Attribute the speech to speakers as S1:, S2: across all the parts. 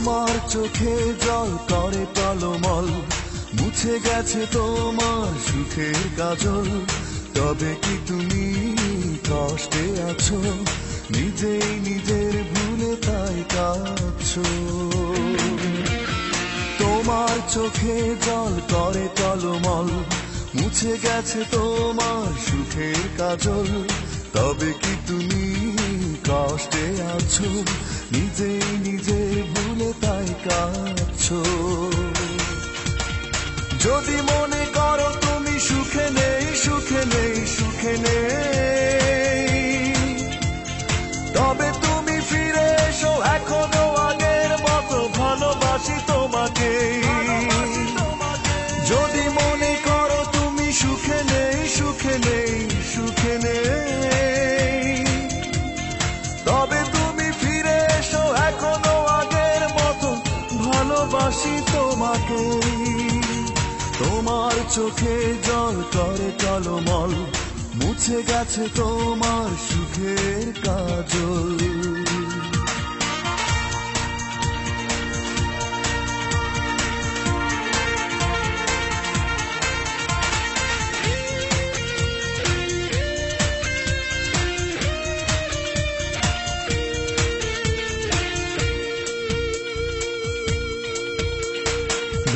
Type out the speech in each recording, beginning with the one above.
S1: তোমার চোখে জল করে টলমল, মুছে গেছে তোমার সুখের কাজল। তবে কি তুমি কষ্টে আছো, নিজেই নিজের ভুলে তাই কাঁদছো? তোমার চোখে জল করে টলমল, মুছে গেছে তোমার সুখের কাজল। তবে কি তুমি কষ্টে আছো, নিজেই নিজের ভুলে তাই কাঁদছো? যদি মনে করো তুমি সুখে নেই, সুখে নেই, সুখে নেই, তবে তুমি ফিরে এসো, এখনো আগের মতো ভালোবাসি তোমাকে। যদি মনে করো তুমি সুখে নেই, সুখে নেই, সুখে নেই, তবে তুমি ফিরে এসো, এখনো আগের মতো ভালোবাসি তোমাকে। তোমার চোখে জল করে টলমল, মুছে গেছে তোমার সুখের কাজল।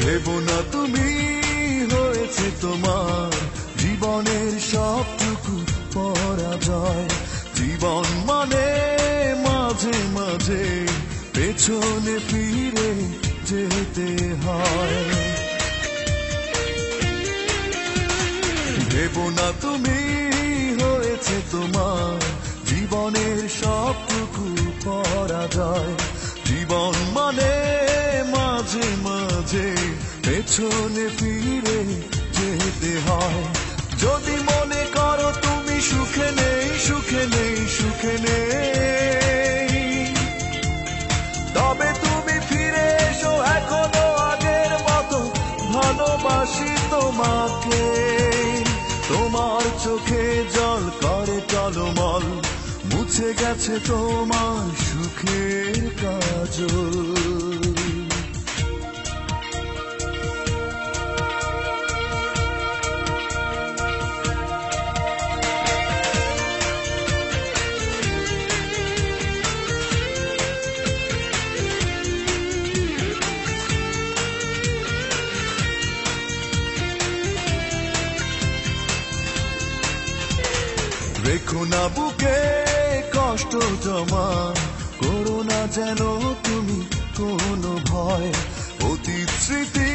S1: ভেবো না তুমি হয়েছে তোমার জীবনের সবটুকু পরাজয়। জীবন মানে মাঝে মাঝে পেছনে ফিরে যেতে হয়। ভেবো না তুমি হয়েছে তোমার জীবনের সবটুকু পরাজয়। জীবন মানে মাঝে মাঝে পেছনে ফিরে যেতে হয়। যদি মনে করো তুমি সুখে নেই, সুখে নেই, সুখে নেই, তবে তুমি ফিরে এসো, এখনো আগের মতো ভালোবাসি তোমাকে। তোমার চোখে জল করে টলমল, মুছে গেছে তোমার সুখের কাজল। রেখো না বুকে কষ্ট জমা, করো না যেন তুমি কোনো ভয়। অতীত স্মৃতি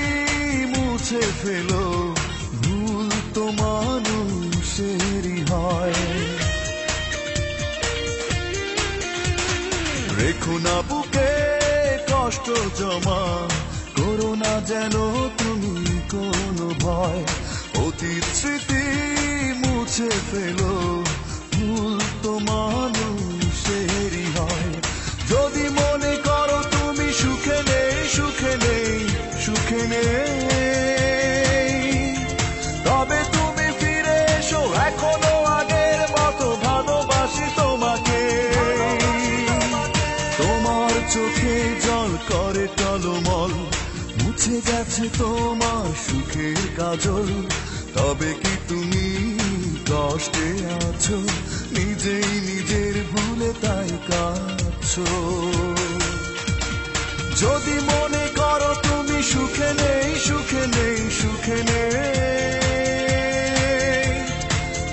S1: মুছে ফেলো, ভুল তো মানুষেরই হয়। রেখো না বুকে কষ্ট জমা, করো না যেন তুমি কোনো ভয়। অতীত স্মৃতি মুছে ফেলো, ভুল তো মানুষেরই হয়। যদি মনে করো তুমি সুখে নেই, সুখে নেই, সুখে নেই, তবে তুমি ফিরে এসো, এখনো আগের মতো ভালোবাসি তোমাকে। তোমার চোখে জল করে টলমল, মুছে গেছে তোমার সুখের কাজল। তবে কি তুমি কষ্টে আছো, নিজেই নিজের ভুলে তাই কাঁদছো? যদি মনে করো তুমি সুখে নেই, সুখে নেই, সুখে নেই,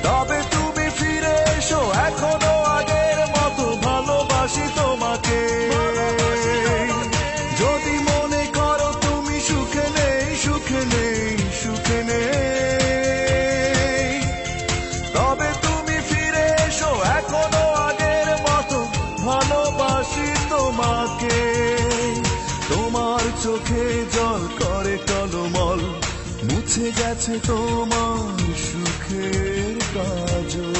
S1: তবে তুমি ফিরে এসো, এখনো আগের মতো ভালোবাসি তোমাকে। যদি মনে করো তুমি সুখে নেই, সুখে নেই, সুখে নেই, তবে তুমি ফিরে এসো, এখনো আগের মতো ভালোবাসি তোমাকে। তোমার চোখে জল করে টলমল, মুছে গেছে তোমার সুখের কাজল।